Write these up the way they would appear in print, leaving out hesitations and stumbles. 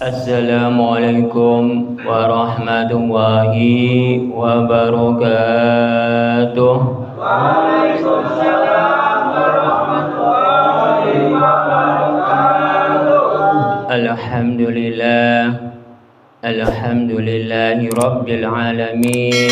Assalamualaikum warahmatullahi wabarakatuh. Waalaikumsalam warahmatullahi wabarakatuh. Alhamdulillahi rabbil alamin.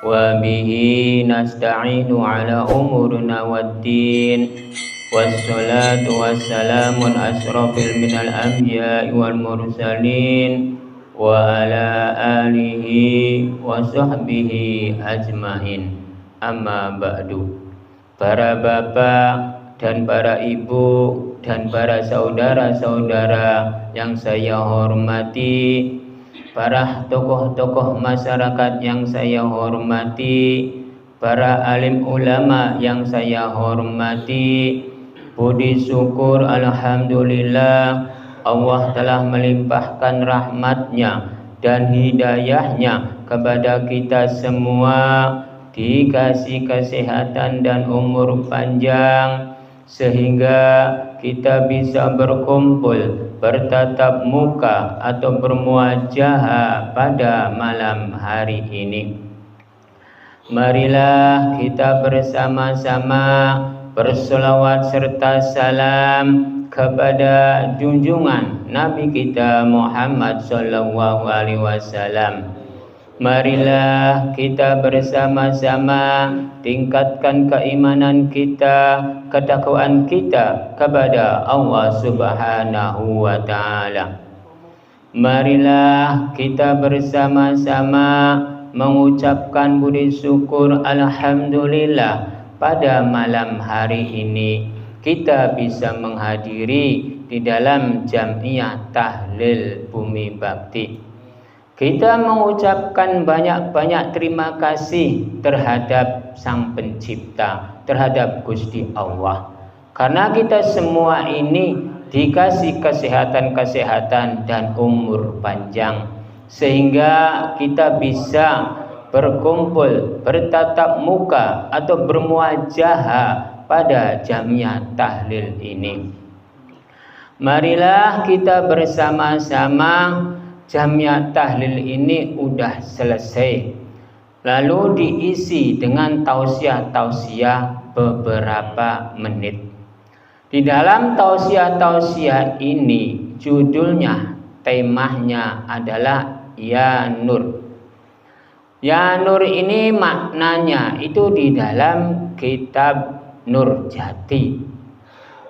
Wa bihi nasta'inu ala umurina waddin. Wassalatu wassalamu asrafil minal anbiya'i wal mursalin wa ala alihi wa sahbihi ajmain. Amma ba'du. Para bapak dan para ibu dan para saudara-saudara yang saya hormati, para tokoh-tokoh masyarakat yang saya hormati, para alim ulama yang saya hormati, puji syukur alhamdulillah Allah telah melimpahkan rahmatnya dan hidayahnya kepada kita semua, dikasih kesehatan dan umur panjang sehingga kita bisa berkumpul bertatap muka atau bermuajahah pada malam hari ini. Marilah kita bersama-sama berselawat serta salam kepada junjungan Nabi kita Muhammad sallallahu alaihi wasallam. Marilah kita bersama-sama tingkatkan keimanan kita, ketakwaan kita kepada Allah Subhanahu wa taala. Marilah kita bersama-sama mengucapkan puji syukur alhamdulillah pada malam hari ini kita bisa menghadiri di dalam Jamiah Tahlil Bumi Bakti. Kita mengucapkan banyak-banyak terima kasih terhadap Sang Pencipta, terhadap Gusti Allah. Karena kita semua ini dikasih kesehatan dan umur panjang, sehingga kita bisa berkumpul, bertatap muka atau bermuajahah pada Jamiah Tahlil ini. Marilah kita bersama-sama, Jamiah Tahlil ini udah selesai, lalu diisi dengan tausiah-tausiah beberapa menit. Di dalam tausiah-tausiah ini judulnya, temanya adalah Ya Nur. Ya Nur ini maknanya itu di dalam kitab Nur Jati.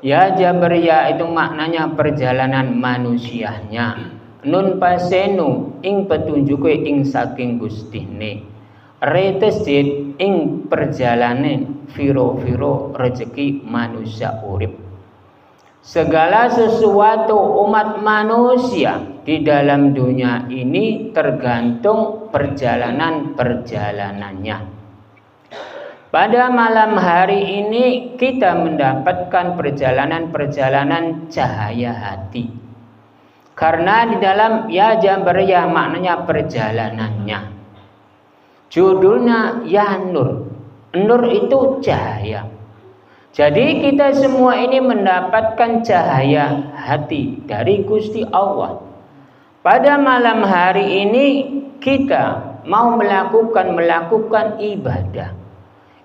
Ya Jabariyah itu maknanya perjalanan manusianya. Nun pasenu ing petunjuke ing saking Gustine. Retesit ing perjalanan viro-viro rezeki manusia urip. Segala sesuatu umat manusia di dalam dunia ini tergantung perjalanan-perjalanannya. Pada malam hari ini kita mendapatkan perjalanan-perjalanan cahaya hati. Karena di dalam Ya Jabariyah maknanya perjalanannya. Judulnya Ya Nur. Nur itu cahaya. Jadi kita semua ini mendapatkan cahaya hati dari Gusti Allah. Pada malam hari ini kita mau melakukan ibadah.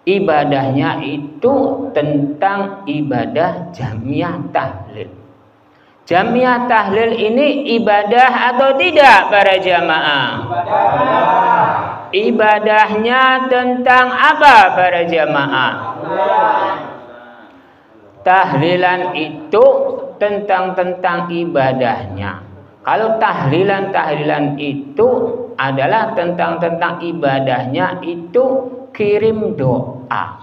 Ibadahnya itu tentang ibadah Jamiah Tahlil. Jamiah Tahlil ini ibadah atau tidak para jamaah? Ibadahnya tentang apa para jamaah? Tahlilan itu tentang ibadahnya. Kalau tahlilan itu adalah tentang ibadahnya, itu kirim doa.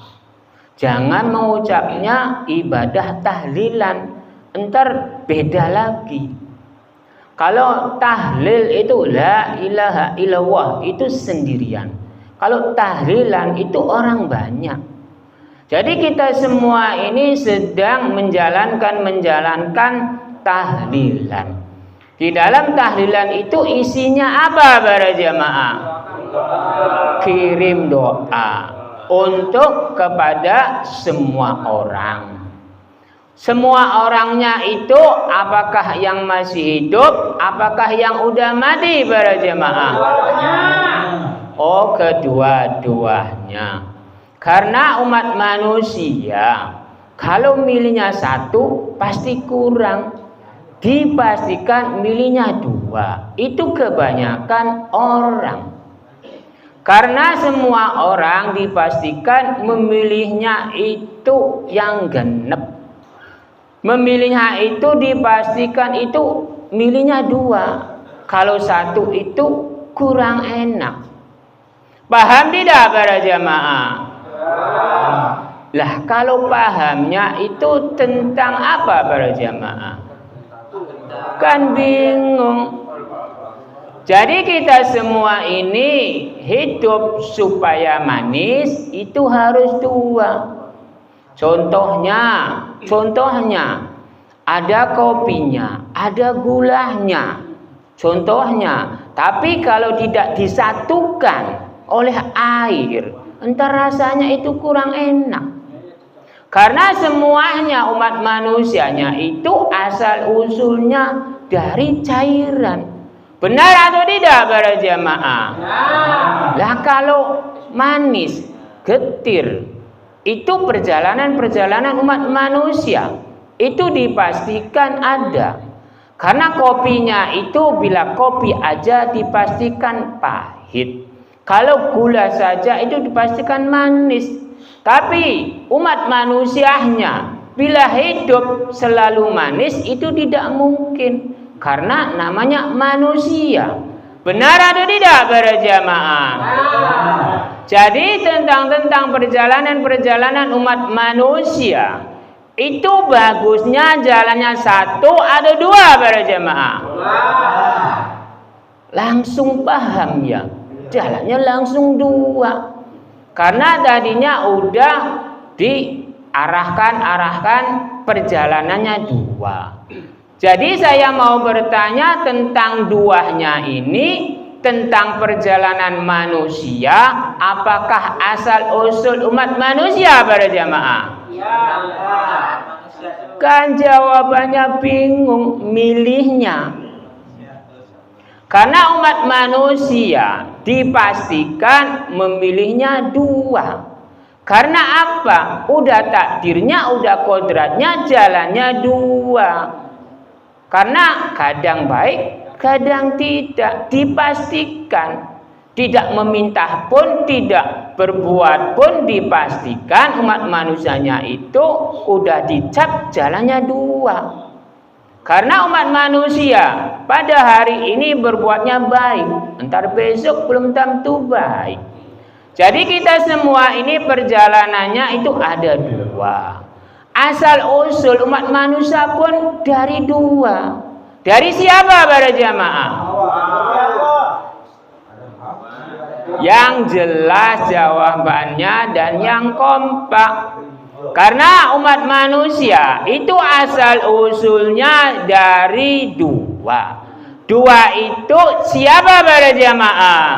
Jangan mengucapnya ibadah tahlilan, entar beda lagi. Kalau tahlil itu la ilaha illallah itu sendirian. Kalau tahlilan itu orang banyak. Jadi kita semua ini sedang menjalankan tahlilan. Di dalam tahlilan itu isinya apa para jamaah? Kirim doa untuk kepada semua orang. Semua orangnya itu apakah yang masih hidup, apakah yang udah mati para jemaah? Oh, kedua-duanya. Karena umat manusia kalau milihnya satu pasti kurang, dipastikan milihnya dua. Itu kebanyakan orang. Karena semua orang dipastikan memilihnya itu yang genep. Memilihnya itu dipastikan itu milihnya dua. Kalau satu itu kurang enak. Paham tidak para jamaah? Lah kalau pahamnya itu tentang apa para jamaah? Kan bingung. Jadi kita semua ini hidup supaya manis itu harus dua. Contohnya ada kopinya, ada gulanya. Contohnya, tapi kalau tidak disatukan oleh air, entar rasanya itu kurang enak. Karena semuanya umat manusianya itu asal usulnya dari cairan. Benar atau tidak para jamaah? Lah kalau manis, getir, itu perjalanan umat manusia itu dipastikan ada. Karena kopinya itu bila kopi aja dipastikan pahit. Kalau gula saja itu dipastikan manis. Tapi umat manusianya bila hidup selalu manis itu tidak mungkin. Karena namanya manusia. Benar atau tidak para jamaah? Jadi tentang perjalanan umat manusia itu bagusnya jalannya satu atau dua para jamaah? Langsung paham ya. Jalannya langsung dua. Karena tadinya udah diarahkan perjalanannya dua. Jadi saya mau bertanya tentang duanya ini, tentang perjalanan manusia, apakah asal usul umat manusia para jamaah? Kan jawabannya bingung milihnya. Karena umat manusia dipastikan memilihnya dua. Karena apa? Udah takdirnya, udah kodratnya jalannya dua. Karena kadang baik, kadang tidak, dipastikan. Tidak meminta pun, tidak berbuat pun dipastikan umat manusianya itu udah dicap jalannya dua. Karena umat manusia pada hari ini berbuatnya baik, entar besok belum tentu baik. Jadi kita semua ini perjalanannya itu ada dua. Asal usul umat manusia pun dari dua. Dari siapa para jamaah? Yang jelas jawabannya dan yang kompak. Karena umat manusia itu asal usulnya dari dua. Dua itu siapa para jamaah?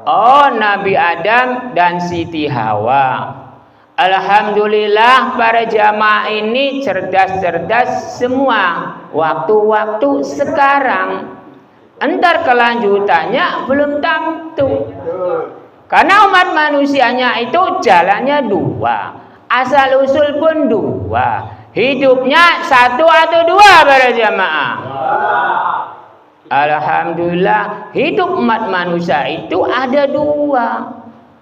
Oh, Nabi Adam dan Siti Hawa. Alhamdulillah para jamaah ini cerdas-cerdas semua. Waktu-waktu sekarang. Entar kelanjutannya belum tentu. Karena umat manusianya itu jalannya dua. Asal usul pun dua. Hidupnya satu atau dua para jamaah? Alhamdulillah hidup umat manusia itu ada dua.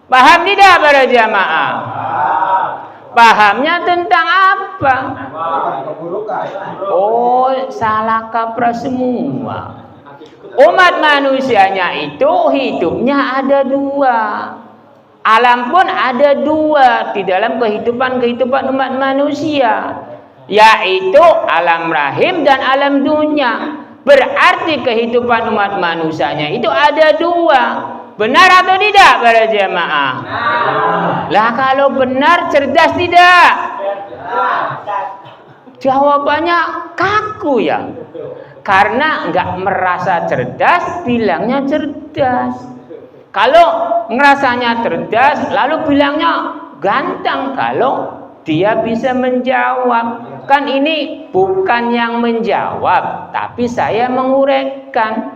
Paham tidak para jamaah? Pahamnya tentang apa? Oh, salah kaprah semua. Umat manusianya itu hidupnya ada dua. Alam pun ada dua di dalam kehidupan umat manusia, yaitu alam rahim dan alam dunia. Berarti kehidupan umat manusianya itu ada dua. Benar atau tidak para jamaah? Lah kalau benar cerdas tidak? Jawabannya kaku ya. Karena enggak merasa cerdas, bilangnya cerdas. Kalau ngerasanya cerdas, lalu bilangnya ganteng. Kalau dia bisa menjawab. Kan ini bukan yang menjawab, tapi saya menguraikan.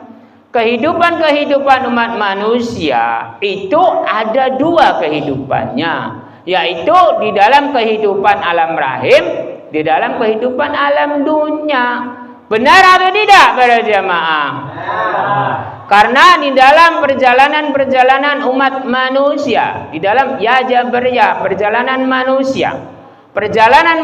Kehidupan umat manusia itu ada dua kehidupannya, yaitu di dalam kehidupan alam rahim, di dalam kehidupan alam dunia. Benar atau tidak para jamaah? Karena di dalam perjalanan umat manusia, di dalam ya jabariyah, perjalanan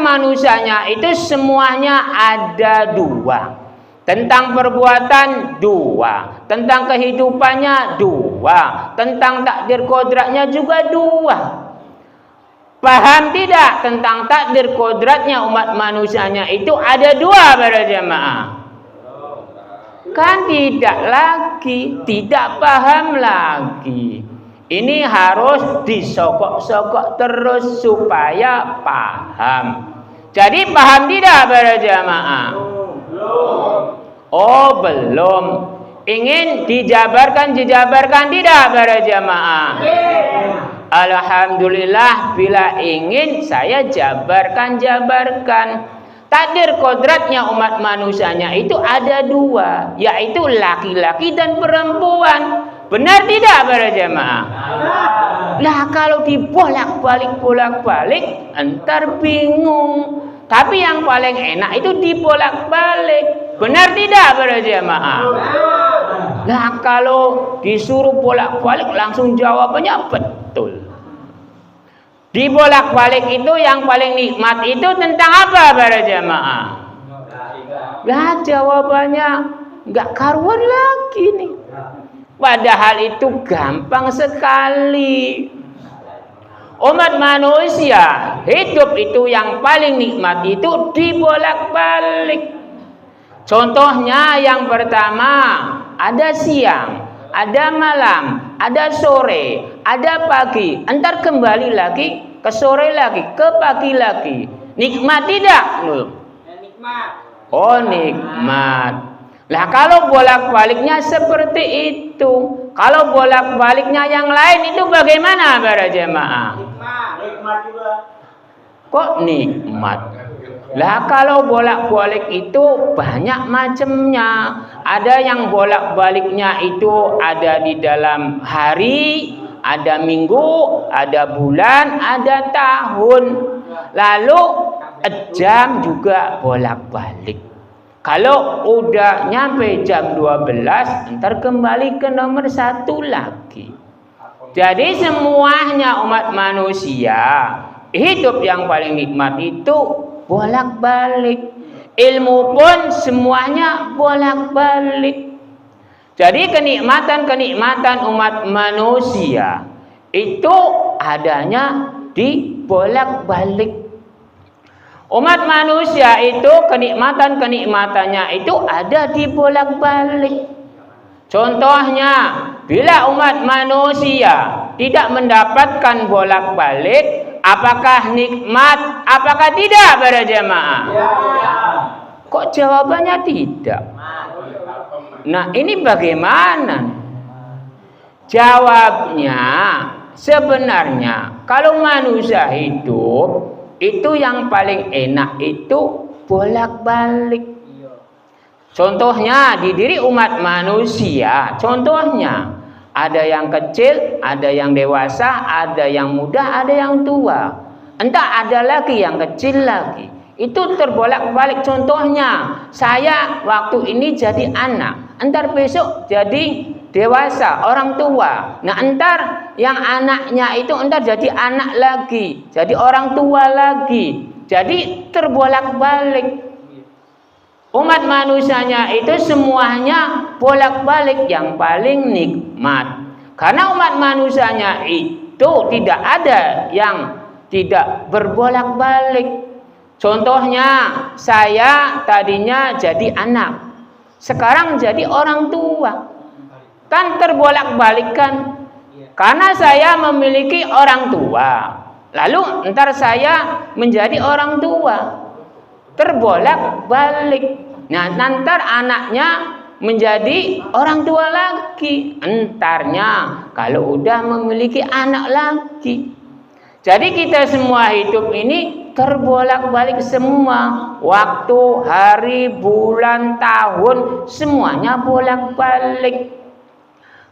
manusianya itu semuanya ada dua. Tentang perbuatan dua, tentang kehidupannya dua, tentang takdir kodratnya juga dua. Paham tidak tentang takdir kodratnya umat manusianya itu ada dua para jamaah? Kan tidak paham lagi. Ini harus disokok-sokok terus supaya paham. Jadi paham tidak para jamaah? Oh belum. Ingin dijabarkan tidak para jamaah? Alhamdulillah, bila ingin saya jabarkan. Takdir kodratnya umat manusianya itu ada dua, yaitu laki-laki dan perempuan. Benar tidak para jamaah? Lah kalau dibolak-balik entar bingung. Tapi yang paling enak itu dibolak-balik. Benar tidak para jamaah? Nah kalau disuruh bolak-balik langsung jawabannya betul. Dibolak-balik itu yang paling nikmat itu tentang apa para jamaah? Lah jawabannya nggak karuan lagi nih. Padahal itu gampang sekali. Umat manusia hidup itu yang paling nikmat itu dibolak-balik. Contohnya yang pertama, ada siang, ada malam, ada sore, ada pagi, entar kembali lagi ke sore lagi, ke pagi lagi. Nikmat tidak? Nikmat. Oh nikmat. Lah kalau bolak-baliknya seperti itu, kalau bolak-baliknya yang lain itu bagaimana para jemaah? Nikmat juga. Kok nikmat? Lah kalau bolak-balik itu banyak macamnya. Ada yang bolak-baliknya itu ada di dalam hari, ada minggu, ada bulan, ada tahun. Lalu jam juga bolak-balik. Kalau udah nyampe jam 12, ntar kembali ke nomor 1 lagi. Jadi semuanya umat manusia hidup yang paling nikmat itu bolak-balik. Ilmu pun semuanya bolak-balik. Jadi kenikmatan umat manusia itu adanya di bolak-balik. Umat manusia itu kenikmatannya itu ada di bolak-balik. Contohnya, bila umat manusia tidak mendapatkan bolak-balik, apakah nikmat? Apakah tidak para jemaah? Kok jawabannya tidak? Nah, ini bagaimana? Jawabnya sebenarnya kalau manusia hidup itu yang paling enak itu bolak-balik. Contohnya di diri umat manusia, contohnya ada yang kecil, ada yang dewasa, ada yang muda, ada yang tua. Entah ada lagi yang kecil lagi. Itu terbolak-balik. Contohnya, saya waktu ini jadi anak, entar besok jadi dewasa, orang tua. Nah, entar yang anaknya itu entar jadi anak lagi, jadi orang tua lagi. Jadi terbolak-balik. Umat manusianya itu semuanya bolak-balik yang paling nikmat. Karena umat manusianya itu tidak ada yang tidak berbolak-balik. Contohnya, saya tadinya jadi anak, sekarang jadi orang tua. Kan terbolak-balik kan? Karena saya memiliki orang tua, lalu ntar saya menjadi orang tua. Terbolak-balik. Nah, ntar anaknya menjadi orang tua lagi. Entarnya kalau udah memiliki anak lagi. Jadi kita semua hidup ini terbolak-balik semua. Waktu, hari, bulan, tahun, semuanya bolak-balik.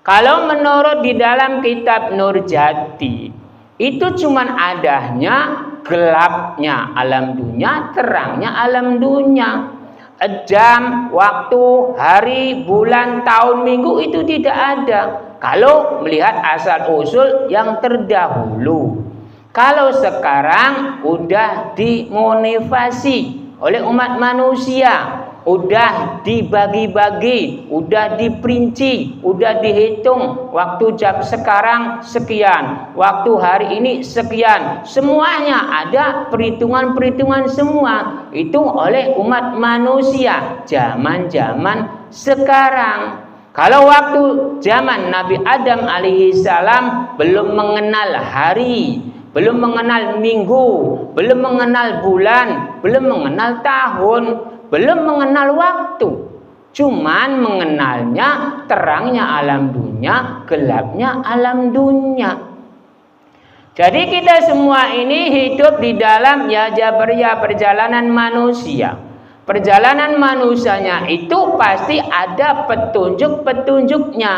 Kalau menurut di dalam kitab Nurjati, itu cuman adanya gelapnya alam dunia, terangnya alam dunia. Jam, waktu, hari, bulan, tahun, minggu itu tidak ada. Kalau melihat asal usul yang terdahulu. Kalau sekarang udah dimotivasi oleh umat manusia, udah dibagi-bagi, udah diperinci, udah dihitung. Waktu jam sekarang sekian, waktu hari ini sekian. Semuanya ada perhitungan-perhitungan semua. Itu oleh umat manusia zaman-zaman sekarang. Kalau waktu zaman Nabi Adam alaihissalam belum mengenal hari, belum mengenal minggu, belum mengenal bulan, belum mengenal tahun, belum mengenal waktu. Cuman mengenalnya terangnya alam dunia, gelapnya alam dunia. Jadi kita semua ini hidup di dalam jabariyah perjalanan manusia. Perjalanan manusianya itu pasti ada petunjuk-petunjuknya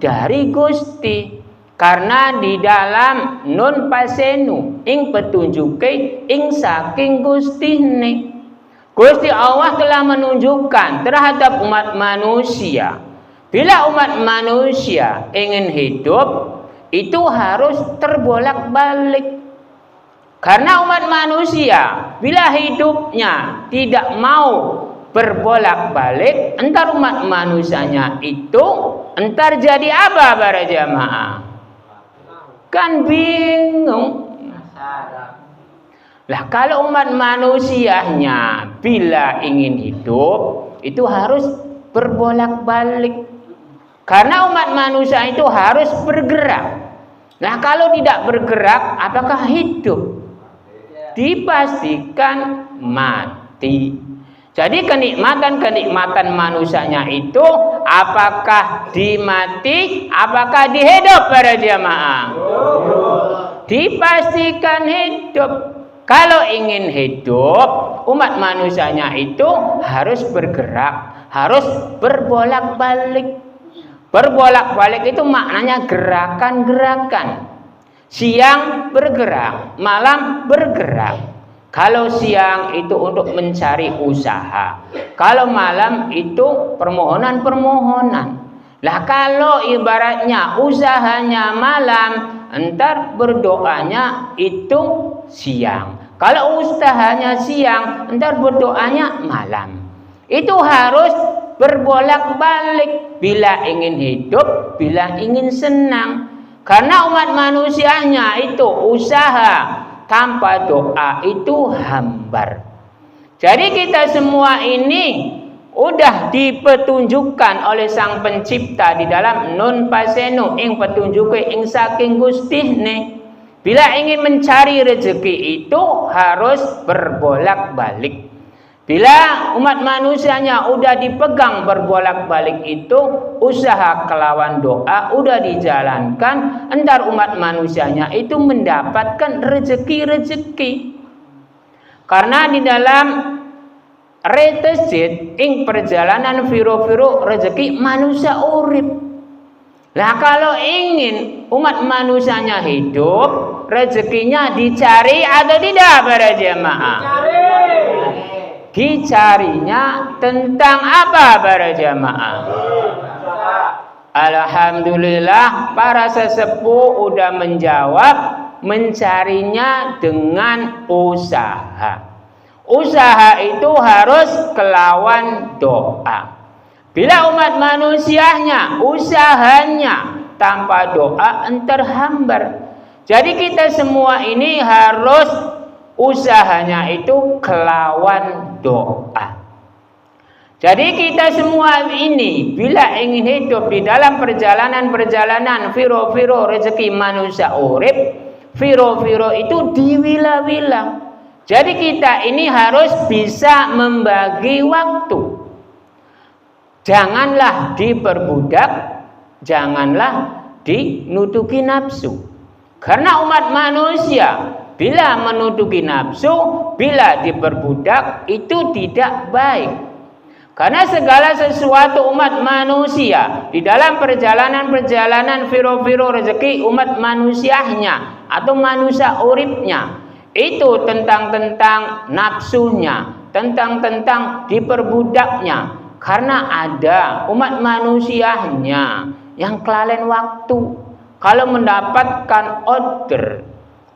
dari Gusti. Karena di dalam nun pasenu ing petunjuke ing saking Gustine. Gusti Allah telah menunjukkan terhadap umat manusia. Bila umat manusia ingin hidup, itu harus terbolak-balik. Karena umat manusia bila hidupnya tidak mau berbolak-balik, entar umat manusianya itu entar jadi apa para jamaah? Kan bingung. Lah kalau umat manusianya bila ingin hidup itu harus berbolak-balik. Karena umat manusia itu harus bergerak. Nah kalau tidak bergerak apakah hidup? Dipastikan mati. Jadi kenikmatan manusianya itu apakah dimati, apakah dihidup para jamaah? Dipastikan hidup. Kalau ingin hidup, umat manusianya itu harus bergerak, harus berbolak-balik. Berbolak-balik itu maknanya gerakan-gerakan. Siang bergerak, malam bergerak. Kalau siang itu untuk mencari usaha, kalau malam itu permohonan-permohonan. Lah kalau ibaratnya usahanya malam, entar berdoanya itu siang. Kalau usahanya siang, entar berdoanya malam. Itu harus berbolak-balik bila ingin hidup, bila ingin senang. Karena umat manusianya itu usaha tanpa doa itu hambar. Jadi kita semua ini udah dipetunjukkan oleh Sang Pencipta di dalam nun pasenu ing petunjuke ing saking Gustine. Bila ingin mencari rezeki itu harus berbolak-balik. Bila umat manusianya udah dipegang berbolak-balik itu, usaha kelawan doa udah dijalankan, entar umat manusianya itu mendapatkan rezeki-rezeki. Karena di dalam retesit ing perjalanan viro-viro rezeki manusia urip. Lah kalau ingin umat manusianya hidup, rezekinya dicari atau tidak para jemaah? Dicarinya tentang apa para jamaah? Alhamdulillah para sesepuh udah menjawab, mencarinya dengan usaha. Usaha itu harus kelawan doa. Bila umat manusianya usahanya tanpa doa entar hambar. Jadi kita semua ini harus usahanya itu kelawan doa. Jadi kita semua ini bila ingin hidup di dalam perjalanan viro-viro rezeki manusia urip, viro-viro itu diwila-wila. Jadi kita ini harus bisa membagi waktu. Janganlah diperbudak, janganlah dinutuki nafsu. Karena umat manusia Bila menutupi nafsu, bila diperbudak, itu tidak baik. Karena segala sesuatu umat manusia di dalam perjalanan-perjalanan firo-firo rezeki umat manusianya atau manusia uripnya, itu tentang nafsunya, tentang diperbudaknya. Karena ada umat manusianya yang kelalen waktu. Kalau mendapatkan order,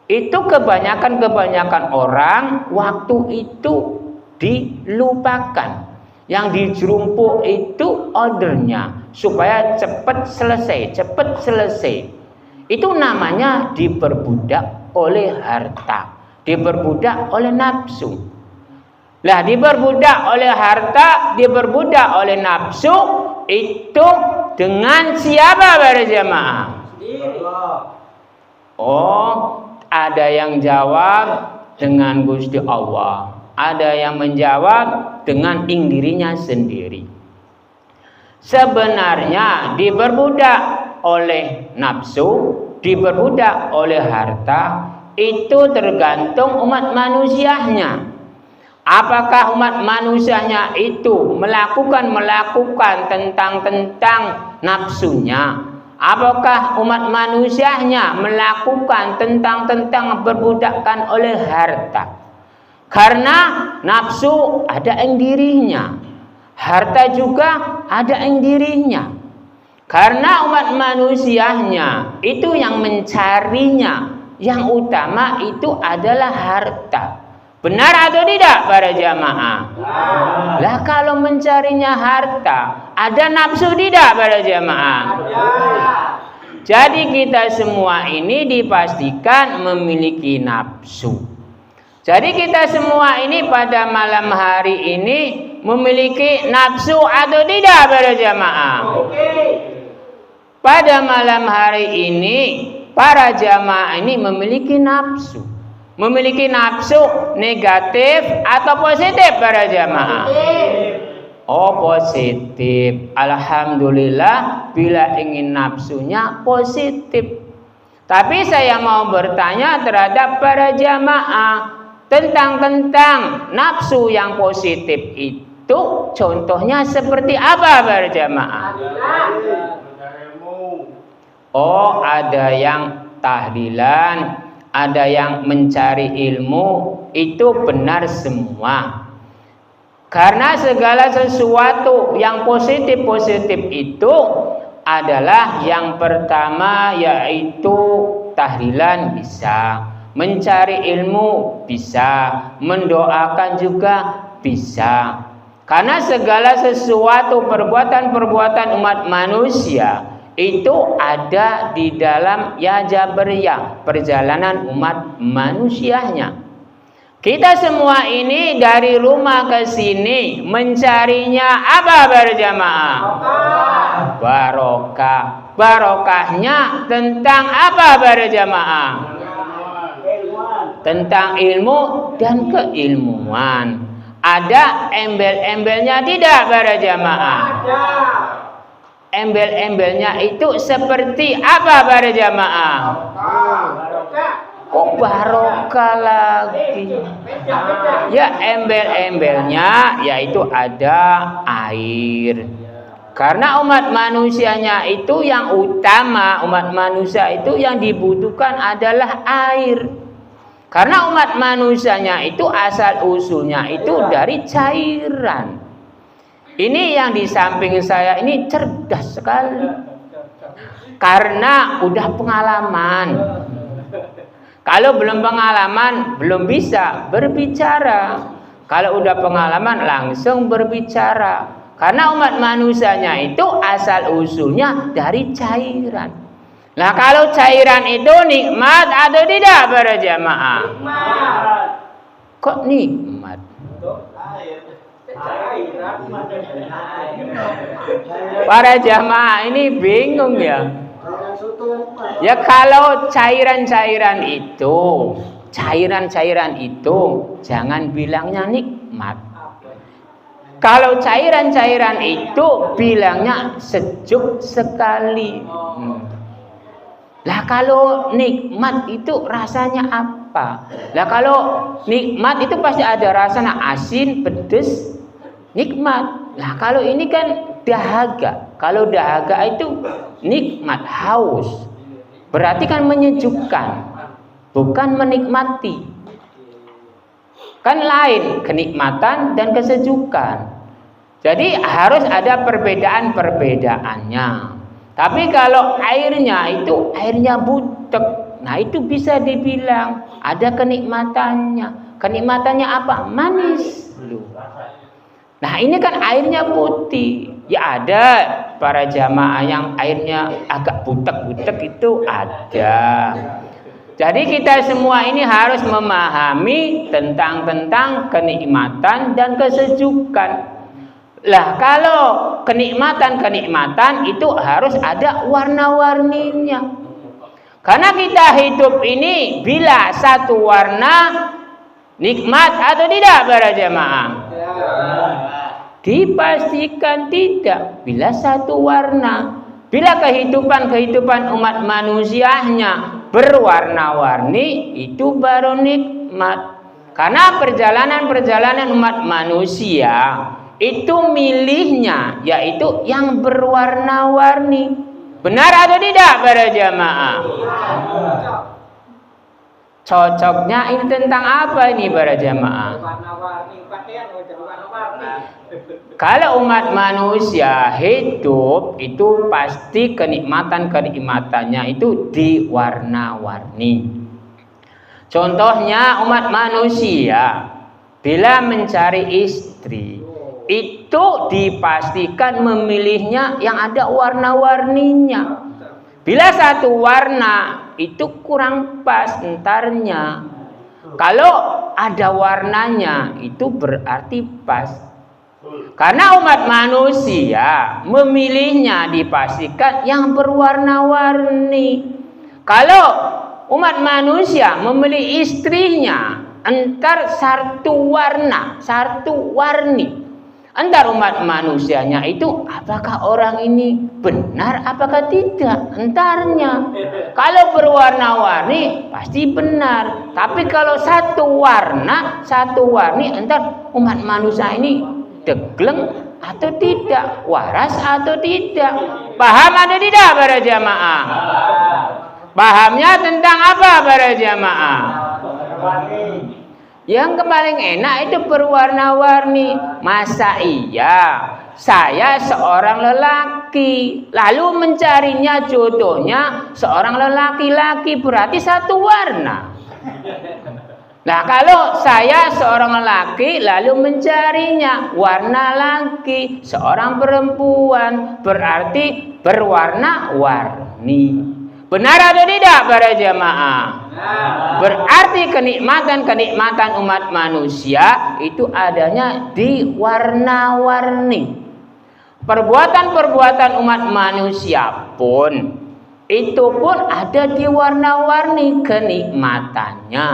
itu kebanyakan orang waktu itu dilupakan. Yang dijerumpuk itu ordernya supaya cepat selesai. Itu namanya diperbudak oleh harta, diperbudak oleh nafsu. Lah diperbudak oleh harta, diperbudak oleh nafsu, itu dengan siapa para jamaah? Oh, ada yang jawab dengan Gusti Allah, ada yang menjawab dengan dirinya sendiri. Sebenarnya diperbudak oleh nafsu, diperbudak oleh harta, itu tergantung umat manusianya. Apakah umat manusianya itu melakukan tentang nafsunya? Apakah umat manusianya melakukan tentang berbudakan oleh harta? Karena nafsu ada yang dirinya, harta juga ada yang dirinya. Karena umat manusianya itu yang mencarinya, yang utama itu adalah harta. Benar atau tidak para jamaah? Lah kalau mencarinya harta, ada nafsu tidak para jamaah? Jadi kita semua ini dipastikan memiliki nafsu. Jadi kita semua ini pada malam hari ini memiliki nafsu atau tidak para jamaah? Pada malam hari ini para jamaah ini memiliki nafsu. Memiliki nafsu negatif atau positif para jamaah? Oh positif. Alhamdulillah bila ingin nafsunya positif. Tapi saya mau bertanya terhadap para jamaah tentang nafsu yang positif itu contohnya seperti apa para jamaah? Oh ada yang tahlilan, ada yang mencari ilmu, itu benar semua. Karena segala sesuatu yang positif itu adalah yang pertama yaitu tahlilan bisa, mencari ilmu bisa, mendoakan juga bisa. Karena segala sesuatu perbuatan umat manusia itu ada di dalam ya jabriyah, perjalanan umat manusianya. Kita semua ini dari rumah ke sini mencarinya apa berjamaah? Barokah. Barokahnya tentang apa berjamaah? Tentang ilmu dan keilmuan. Ada embel-embelnya tidak berjamaah? Embel-embelnya itu seperti apa para jamaah? Kok barokah lagi? Ya embel-embelnya yaitu ada air. Karena umat manusianya itu yang utama, umat manusia itu yang dibutuhkan adalah air. Karena umat manusianya itu asal usulnya itu dari cairan. Ini yang di samping saya ini cerdas sekali. Karena udah pengalaman. Kalau belum pengalaman, belum bisa berbicara. Kalau udah pengalaman, langsung berbicara. Karena umat manusianya itu asal usulnya dari cairan. Nah kalau cairan itu nikmat atau tidak para jamaah? Kok nikmat? Para jamaah ini bingung ya. Ya kalau cairan-cairan itu jangan bilangnya nikmat. Kalau cairan-cairan itu bilangnya sejuk sekali. Lah kalau nikmat itu rasanya apa? apa? Lah kalau nikmat itu pasti ada rasanya asin, pedes, nikmat. Lah kalau ini kan dahaga. Kalau dahaga itu nikmat, haus. Berarti kan menyejukkan, bukan menikmati. Kan lain kenikmatan dan kesejukan. Jadi harus ada perbedaan-perbedaannya. Tapi kalau airnya butek, nah itu bisa dibilang ada kenikmatannya. Kenikmatannya apa? Manis. Nah ini kan airnya putih. Ya ada para jamaah yang airnya agak butek-butek itu ada. Jadi kita semua ini harus memahami tentang kenikmatan dan kesejukan. Lah kalau kenikmatan itu harus ada warna-warninya. Karena kita hidup ini bila satu warna nikmat atau tidak para jamaah? Dipastikan tidak. Bila satu warna, bila kehidupan umat manusianya berwarna-warni, itu baru nikmat. Karena perjalanan umat manusia itu milihnya yaitu yang berwarna-warni. Benar atau tidak para jamaah? Cocoknya ini tentang apa ini para jamaah? Kalau umat manusia hidup itu pasti kenikmatannya itu diwarna-warni. Contohnya umat manusia bila mencari istri itu dipastikan memilihnya yang ada warna-warninya. Bila satu warna itu kurang pas entarnya. Kalau ada warnanya itu berarti pas. Karena umat manusia memilihnya dipastikan yang berwarna-warni. Kalau umat manusia memilih istrinya entar satu warni. Entar umat manusianya itu apakah orang ini benar apakah tidak entarnya. Kalau berwarna-warni pasti benar. Tapi kalau satu warni entar umat manusia ini degleng atau tidak, waras atau tidak. Paham atau tidak para jamaah? Pahamnya tentang apa para jamaah? Yang paling enak itu berwarna-warni. Masa iya saya seorang lelaki lalu mencarinya jodohnya seorang lelaki-laki berarti satu warna. Nah kalau saya seorang lelaki lalu mencarinya warna laki seorang perempuan berarti berwarna-warni. Benar atau tidak para jamaah? Berarti kenikmatan umat manusia itu adanya di warna-warni. Perbuatan umat manusia pun itu pun ada di warna-warni kenikmatannya.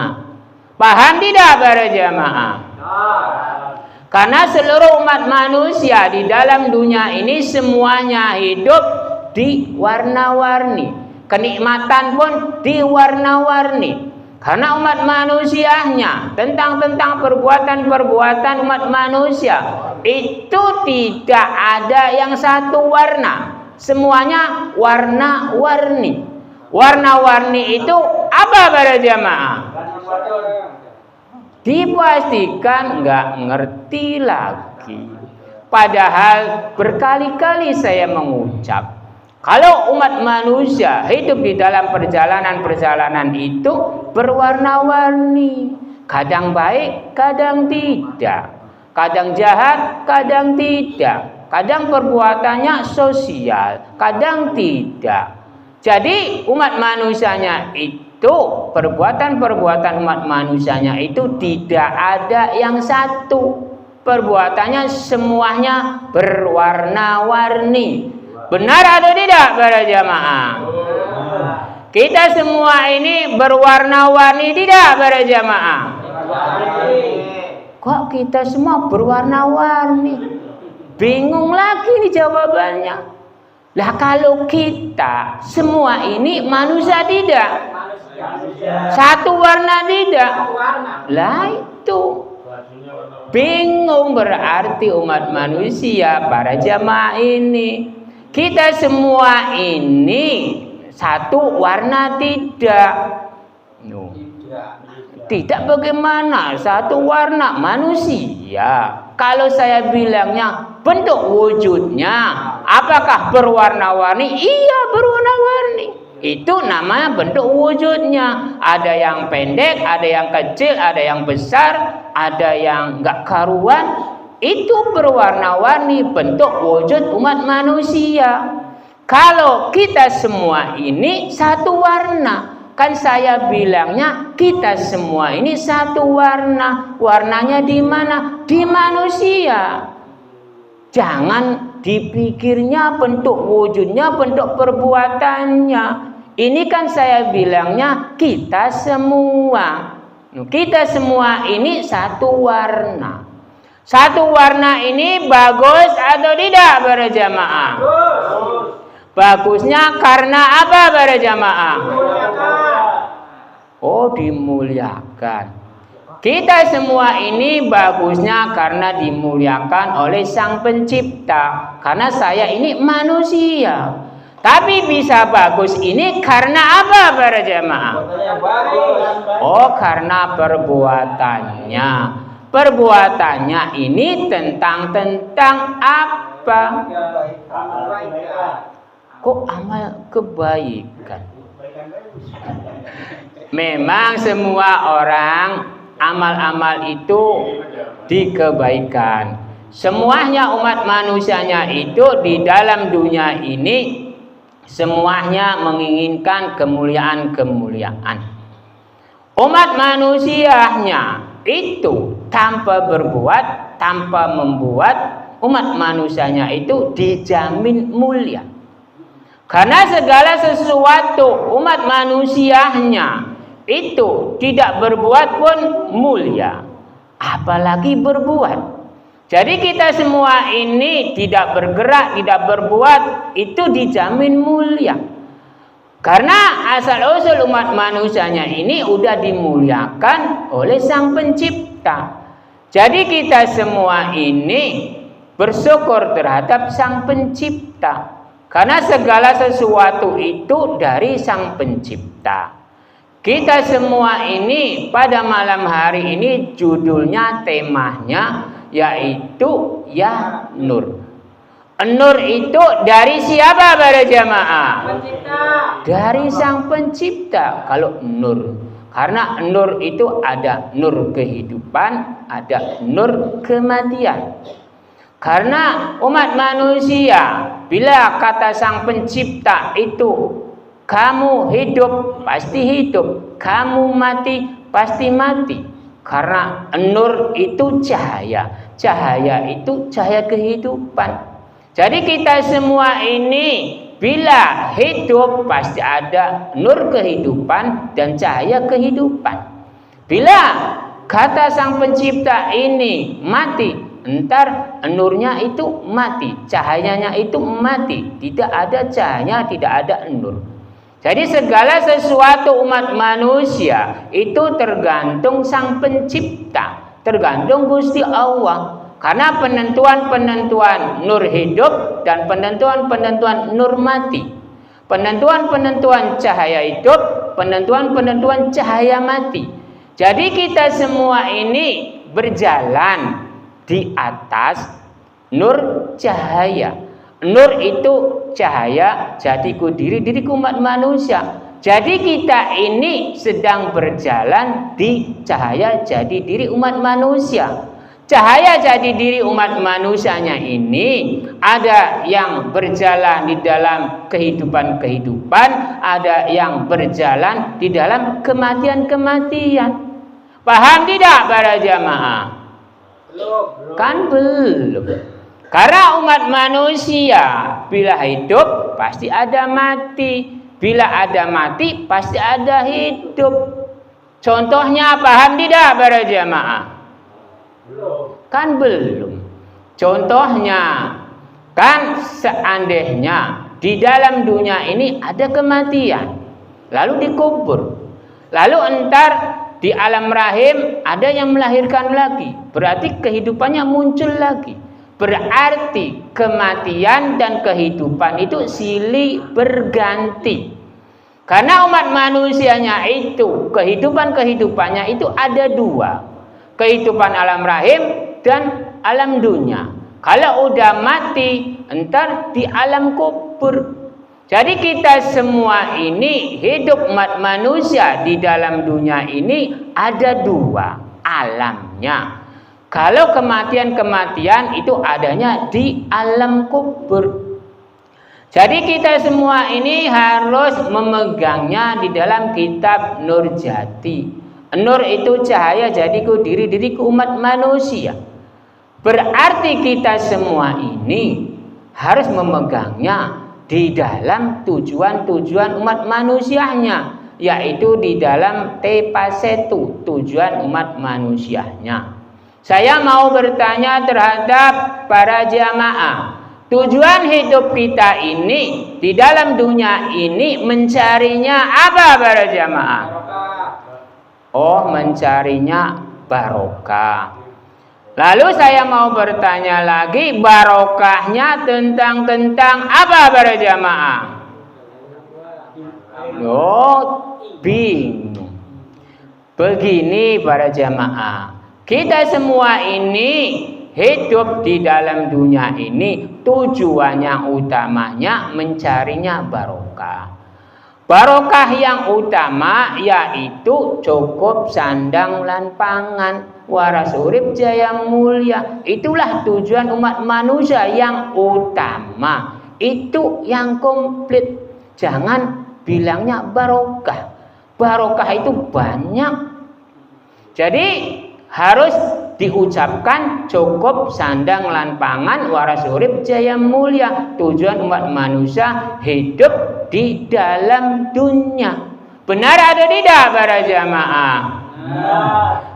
Paham tidak para jamaah? Karena seluruh umat manusia di dalam dunia ini semuanya hidup di warna-warni. Kenikmatan pun di warna-warni. Karena umat manusianya tentang perbuatan umat manusia itu tidak ada yang satu warna. Semuanya warna-warni. Warna-warni itu apa para jamaah? Dipastikan nggak ngerti lagi. Padahal berkali-kali saya mengucap, kalau umat manusia hidup di dalam perjalanan itu berwarna-warni. Kadang baik, kadang tidak. Kadang jahat, kadang tidak. Kadang perbuatannya sosial, kadang tidak. Jadi umat manusianya itu perbuatan umat manusianya itu tidak ada yang satu. Perbuatannya semuanya berwarna-warni. Benar atau tidak para jamaah? Kita semua ini berwarna-warni tidak para jamaah? Kok kita semua berwarna-warni? Bingung lagi nih jawabannya. Lah kalau kita semua ini manusia tidak? Satu warna tidak. Warna. Lah itu bingung berarti umat manusia, para jamaah ini. Kita semua ini satu warna tidak. No. Tidak bagaimana satu warna manusia. Kalau saya bilangnya bentuk wujudnya apakah berwarna-warni? Iya, berwarna-warni. Itu namanya bentuk wujudnya. Ada yang pendek, ada yang kecil, ada yang besar, ada yang enggak karuan. Itu berwarna-warni bentuk wujud umat manusia. Kalau kita semua ini satu warna. Kan saya bilangnya kita semua ini satu warna. Warnanya di mana? Di manusia. Jangan dipikirnya bentuk wujudnya, bentuk perbuatannya. Ini kan saya bilangnya kita semua. Kita semua ini satu warna. Satu warna ini bagus atau tidak para jamaah? Bagusnya karena apa para jamaah? Oh, dimuliakan. Kita semua ini bagusnya karena dimuliakan oleh Sang Pencipta. Karena saya ini manusia. Tapi bisa bagus ini karena apa para jamaah? Oh, karena perbuatannya. Perbuatannya ini tentang apa? Kok amal kebaikan? Memang semua orang amal-amal itu di kebaikan. Semuanya umat manusianya itu di dalam dunia ini semuanya menginginkan kemuliaan-kemuliaan. Umat manusianya itu tanpa berbuat, tanpa membuat, umat manusianya itu dijamin mulia. Karena segala sesuatu umat manusianya itu tidak berbuat pun mulia, apalagi berbuat. Jadi kita semua ini tidak bergerak, tidak berbuat, itu dijamin mulia. Karena asal-usul umat manusianya ini udah dimuliakan oleh Sang Pencipta. Jadi kita semua ini bersyukur terhadap Sang Pencipta. Karena segala sesuatu itu dari Sang Pencipta. Kita semua ini pada malam hari ini judulnya, temanya yaitu Ya Nur. Nur itu dari siapa para jamaah? Pencipta. Dari Sang Pencipta. Kalau nur, karena nur itu ada nur kehidupan, ada nur kematian. Karena umat manusia, bila kata Sang Pencipta itu kamu hidup, pasti hidup. Kamu mati, pasti mati. Karena nur itu cahaya. Cahaya itu cahaya kehidupan. Jadi kita semua ini bila hidup pasti ada nur kehidupan dan cahaya kehidupan. Bila kata Sang Pencipta ini mati, entar nurnya itu mati, cahayanya itu mati. Tidak ada cahaya, tidak ada nur. Jadi segala sesuatu umat manusia itu tergantung Sang Pencipta, tergantung Gusti Allah. Karena penentuan-penentuan nur hidup dan penentuan-penentuan nur mati. Penentuan-penentuan cahaya hidup, penentuan-penentuan cahaya mati. Jadi kita semua ini berjalan di atas nur cahaya. Nur itu cahaya, jadiku diriku umat manusia. Jadi kita ini sedang berjalan di cahaya jadi diri umat manusia. Cahaya jadi diri umat manusianya ini ada yang berjalan di dalam kehidupan-kehidupan, ada yang berjalan di dalam kematian-kematian. Paham tidak para jamaah? Belum. Kan belum. Karena umat manusia bila hidup pasti ada mati, bila ada mati pasti ada hidup. Contohnya paham tidak para jamaah? Kan belum. Contohnya kan seandainya di dalam dunia ini ada kematian lalu dikubur. Lalu entar di alam rahim ada yang melahirkan lagi. Berarti kehidupannya muncul lagi. Berarti kematian dan kehidupan itu silih berganti. Karena umat manusianya itu kehidupannya itu ada dua. Kehidupan alam rahim dan alam dunia. Kalau udah mati, entar di alam kubur. Jadi kita semua ini hidup umat manusia di dalam dunia ini ada dua alamnya. Kalau kematian itu adanya di alam kubur. Jadi kita semua ini harus memegangnya di dalam kitab Nur Jati. Nur itu cahaya, jadi diri-diriku umat manusia. Berarti kita semua ini harus memegangnya di dalam tujuan-tujuan umat manusianya, yaitu di dalam tepasetu, tujuan umat manusianya. Saya mau bertanya terhadap para jamaah, tujuan hidup kita ini di dalam dunia ini mencarinya apa para jamaah? Oh, mencarinya barokah. Lalu saya mau bertanya lagi, barokahnya tentang apa para jamaah? Oh, bingung. Begini para jamaah, kita semua ini hidup di dalam dunia ini tujuannya utamanya mencarinya barokah. Barokah yang utama yaitu cukup sandang lan pangan, waras urip jaya mulia. Itulah tujuan umat manusia yang utama. Itu yang komplit. Jangan bilangnya barokah. Barokah itu banyak. Jadi harus diucapkan cukup sandang lan pangan, waras urip jaya mulia. Tujuan umat manusia hidup di dalam dunia. Benar atau tidak para jamaah?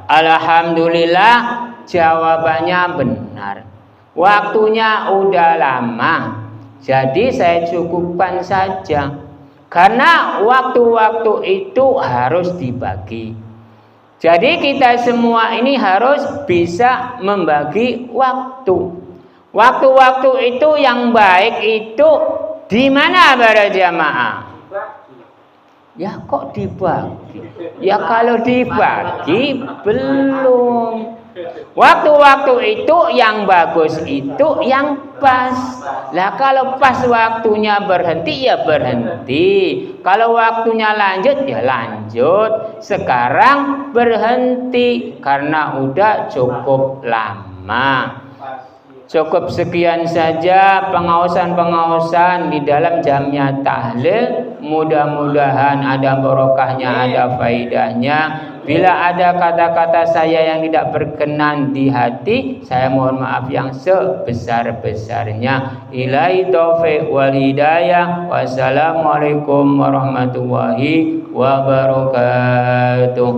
Alhamdulillah, jawabannya benar. Waktunya udah lama, jadi saya cukupkan saja. Karena waktu-waktu itu harus dibagi. Jadi kita semua ini harus bisa membagi waktu. Waktu-waktu itu yang baik itu di mana para jamaah? Ya kok dibagi? Ya kalau dibagi belum. Waktu-waktu itu yang bagus itu yang pas. Lah kalau pas waktunya berhenti ya berhenti. Kalau waktunya lanjut ya lanjut. Sekarang berhenti karena udah cukup lama. Cukup sekian saja pengawasan di dalam jamnya tahlil. Mudah-mudahan ada barokahnya, ada faidahnya. Bila ada kata-kata saya yang tidak berkenan di hati, saya mohon maaf yang sebesar-besarnya. Ilahi taufiq wal hidayah. Wassalamualaikum warahmatullahi wabarakatuh.